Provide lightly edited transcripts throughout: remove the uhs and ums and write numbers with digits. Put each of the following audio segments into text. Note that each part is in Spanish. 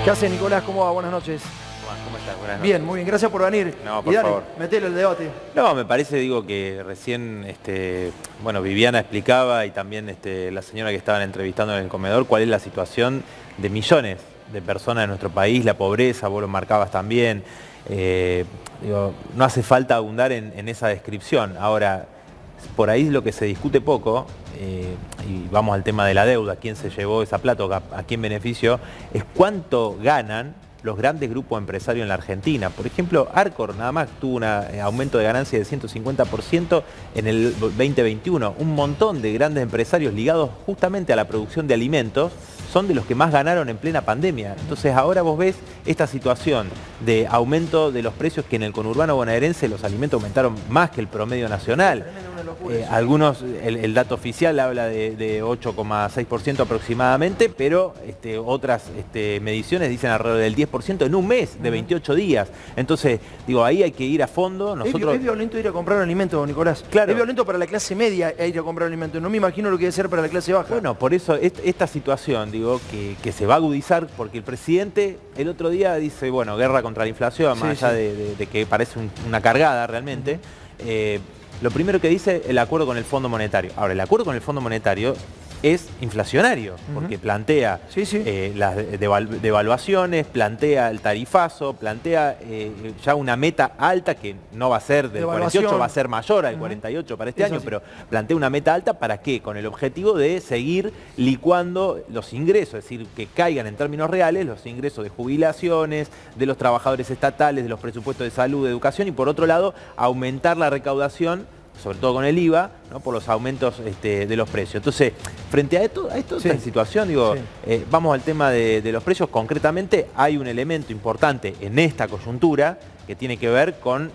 ¿Qué hace, Nicolás? ¿Cómo va? Buenas noches. ¿Cómo estás? Buenas noches. Bien, muy bien. Gracias por venir. No, por y dale, favor. metele el debate. No, me parece, digo, que recién, bueno, Viviana explicaba y también la señora que estaban entrevistando en el comedor, cuál es la situación de millones de personas en nuestro país, la pobreza, vos lo marcabas también. Digo, no hace falta abundar en esa descripción. Ahora, por ahí lo que se discute poco, y vamos al tema de la deuda, quién se llevó esa plata, a quién benefició, es cuánto ganan los grandes grupos empresarios en la Argentina. Por ejemplo, Arcor nada más tuvo un aumento de ganancia de 150% en el 2021. Un montón de grandes empresarios ligados justamente a la producción de alimentos son de los que más ganaron en plena pandemia. Entonces ahora vos ves esta situación de aumento de los precios, que en el conurbano bonaerense los alimentos aumentaron más que el promedio nacional. Algunos, el dato oficial habla de 8,6% aproximadamente, pero otras mediciones dicen alrededor del 10% en un mes, de 28 días. Entonces, digo, ahí hay que ir a fondo. Nosotros... Es violento ir a comprar alimentos, Nicolás. Claro. Es violento para la clase media ir a comprar alimentos. No me imagino lo que debe ser para la clase baja. Bueno, por eso esta situación, digo, que se va a agudizar, porque el presidente el otro día dice, bueno, guerra contra la inflación, más allá de que parece una cargada realmente. Lo primero que dice, el acuerdo con el Fondo Monetario. Ahora, el acuerdo con el Fondo Monetario es inflacionario, porque plantea las devaluaciones, plantea el tarifazo, plantea ya una meta alta que no va a ser del 48, va a ser mayor al 48 para este año, pero plantea una meta alta, ¿para qué? Con el objetivo de seguir licuando los ingresos, es decir, que caigan en términos reales los ingresos de jubilaciones, de los trabajadores estatales, de los presupuestos de salud, de educación, y por otro lado, aumentar la recaudación, sobre todo con el IVA, ¿no? Por los aumentos de los precios. Entonces, frente a esta situación, digo, vamos al tema de los precios. Concretamente, hay un elemento importante en esta coyuntura que tiene que ver con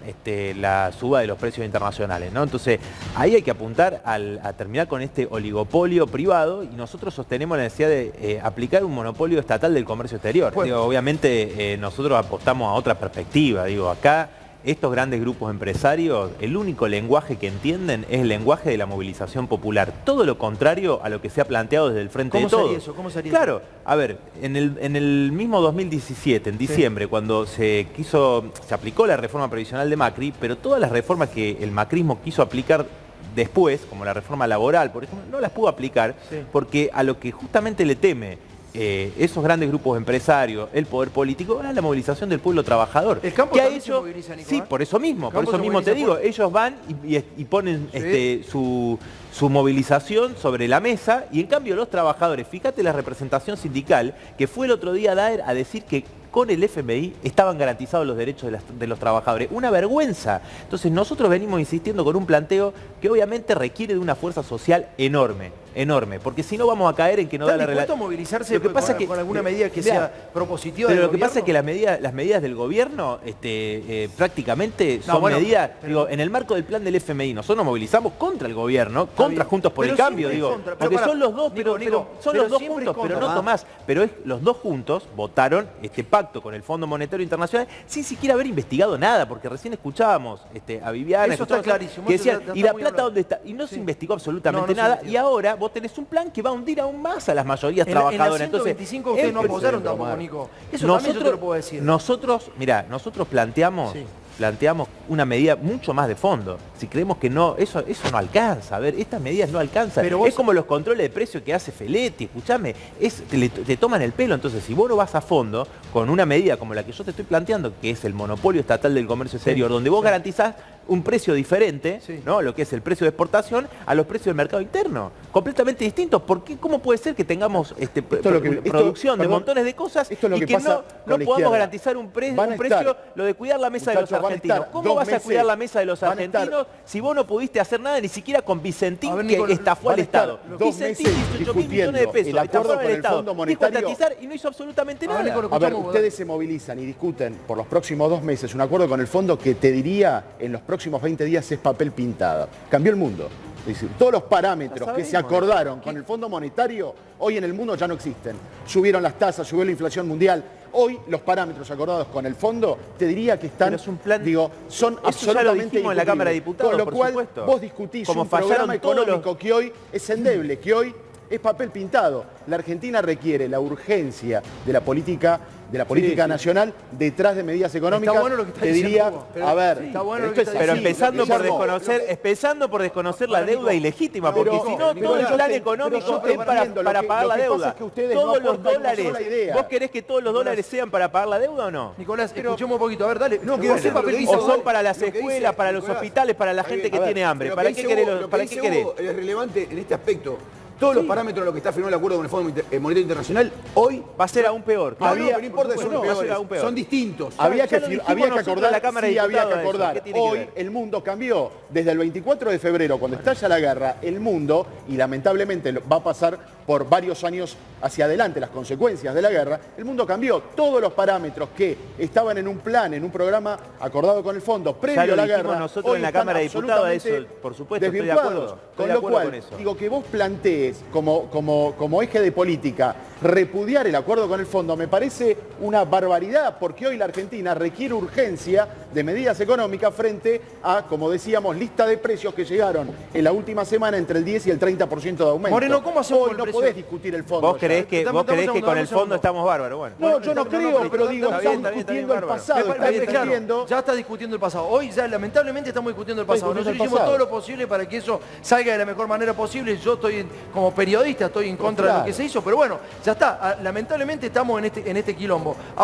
la suba de los precios internacionales, ¿no? Entonces, ahí hay que apuntar a terminar con este oligopolio privado, y nosotros sostenemos la necesidad de aplicar un monopolio estatal del comercio exterior. Digo, obviamente, nosotros apostamos a otra perspectiva. Digo, acá estos grandes grupos empresarios, el único lenguaje que entienden es el lenguaje de la movilización popular. Todo lo contrario a lo que se ha planteado desde el Frente de Todos. ¿Cómo sería eso? Claro, a ver, en el mismo 2017, en diciembre, cuando se aplicó la reforma previsional de Macri, pero todas las reformas que el macrismo quiso aplicar después, como la reforma laboral, por ejemplo, no las pudo aplicar, porque a lo que justamente le teme esos grandes grupos empresarios, el poder político, a la movilización del pueblo trabajador. ¿El campo también se moviliza, Nicolás? Sí, por eso mismo te digo, ellos van y ponen su movilización sobre la mesa, y en cambio los trabajadores, fíjate la representación sindical que fue el otro día a decir que con el FMI estaban garantizados los derechos de los trabajadores. Una vergüenza. Entonces nosotros venimos insistiendo con un planteo que obviamente requiere de una fuerza social enorme, porque si no vamos a caer en que no da la relación. Movilizarse con alguna medida que sea propositiva pero del lo que pasa es que las medidas del gobierno prácticamente son medidas, digo, en el marco del plan del FMI, nosotros nos movilizamos contra el gobierno, contra Juntos por el Cambio, digo, porque son los dos, son los dos juntos, pero no Tomás, pero los dos juntos votaron este pacto con el Fondo Monetario Internacional sin siquiera haber investigado nada, porque recién escuchábamos a Viviana, eso está clarísimo, que decían, ¿y la plata dónde está? Y no se investigó absolutamente nada, y ahora vos tenés un plan que va a hundir aún más a las mayorías trabajadoras. En la 125 ustedes no apoyaron tampoco, Nico. Eso también yo te lo puedo decir. Nosotros planteamos una medida mucho más de fondo. Si creemos que no, eso no alcanza. A ver, estas medidas no alcanzan. Pero es como los controles de precio que hace Feletti, escúchame, te toman el pelo. Entonces, si vos no vas a fondo con una medida como la que yo te estoy planteando, que es el monopolio estatal del comercio exterior, donde vos garantizás un precio diferente, ¿no? Lo que es el precio de exportación, a los precios del mercado interno, completamente distintos. ¿Cómo puede ser que tengamos producción de montones de cosas y que no podamos garantizar un precio, lo de cuidar la mesa de los argentinos? ¿Cómo vas a cuidar la mesa de los argentinos si vos no pudiste hacer nada ni siquiera con Vicentín, que estafó al Estado? Vicentín, 18.000 millones de pesos, el acuerdo con el Fondo Monetario, dijo estatizar y no hizo absolutamente nada. A ver, ustedes se movilizan y discuten por los próximos 2 meses un acuerdo con el Fondo que te diría en los próximos 20 días es papel pintado. Cambió el mundo. Es decir, todos los parámetros que se acordaron con el Fondo Monetario hoy en el mundo ya no existen. Subieron las tasas, subió la inflación mundial. Hoy los parámetros acordados con el fondo, te diría que están, son absolutamente en la Cámara de Diputados, con lo cual vos discutís un programa económico que hoy es endeble, que hoy es papel pintado. La Argentina requiere la urgencia de la política nacional detrás de medidas económicas. Está bueno lo que está te diciendo diría, Hugo, pero a ver, sí, está bueno lo esto que está es Pero así, empezando por Guillermo. desconocer la deuda Nico, ilegítima, pero, porque si no pero todo el yo plan te- económico pero yo te es para entiendo, pagar lo la que pasa deuda. es que ustedes Todos no los aportan una dólares, sola idea. ¿vos querés que todos los dólares sean para pagar la deuda o no? Nicolás, escuchemos un poquito, a ver, dale. No, que quiero vos decir sepas lo que que dice O Hugo, son para las lo que escuelas, dice para los Nicolás. hospitales, para la Está gente bien. que A ver, tiene hambre. Pero ¿Para lo qué que querés? dice Hugo, ¿Para qué querés? es relevante en este aspecto. Todos los parámetros de lo que está firmado el acuerdo con el Fondo Monetario Internacional hoy Va a ser aún peor. no, Había- no importa si por son supuesto, va a ser peores, aún peor. son distintos. Había Ya que, lo dijimos había que nosotros en acordar, la Cámara de sí, había que Diputados eso. acordar. ¿Qué tiene que Hoy ver? el mundo cambió. Desde el 24 de febrero, cuando estalla la guerra, el mundo, y lamentablemente va a pasar por varios años hacia adelante las consecuencias de la guerra, el mundo cambió. Todos los parámetros que estaban en un plan, en un programa acordado con el fondo previo Ya lo a la dijimos guerra, nosotros hoy en la están Cámara de Diputados, absolutamente eso, por supuesto, estoy de desvirtuados. acuerdo. Estoy Con de lo acuerdo cual, con eso. digo, que vos plantees como eje de política repudiar el acuerdo con el fondo me parece una barbaridad, porque hoy la Argentina requiere urgencia de medidas económicas frente a, como decíamos, lista de precios que llegaron en la última semana entre el 10 y el 30% de aumento. Moreno, ¿cómo hacemos Hoy con el no precio? podés discutir el fondo. ¿Vos ya. creés que, Dame vos un creés que segundo, con dame el un segundo. fondo estamos bárbaros? Bueno. No, yo no creo, pero digo, está bien, están está bien, discutiendo el bárbaro. pasado, Me están parece claro, entendiendo. ya está discutiendo el pasado. Hoy ya lamentablemente estamos discutiendo el pasado. discutiendo Nosotros el hicimos pasado. todo lo posible para que eso salga de la mejor manera posible. Yo como periodista estoy en contra de lo que se hizo, pero bueno, ya está. Lamentablemente estamos en este quilombo.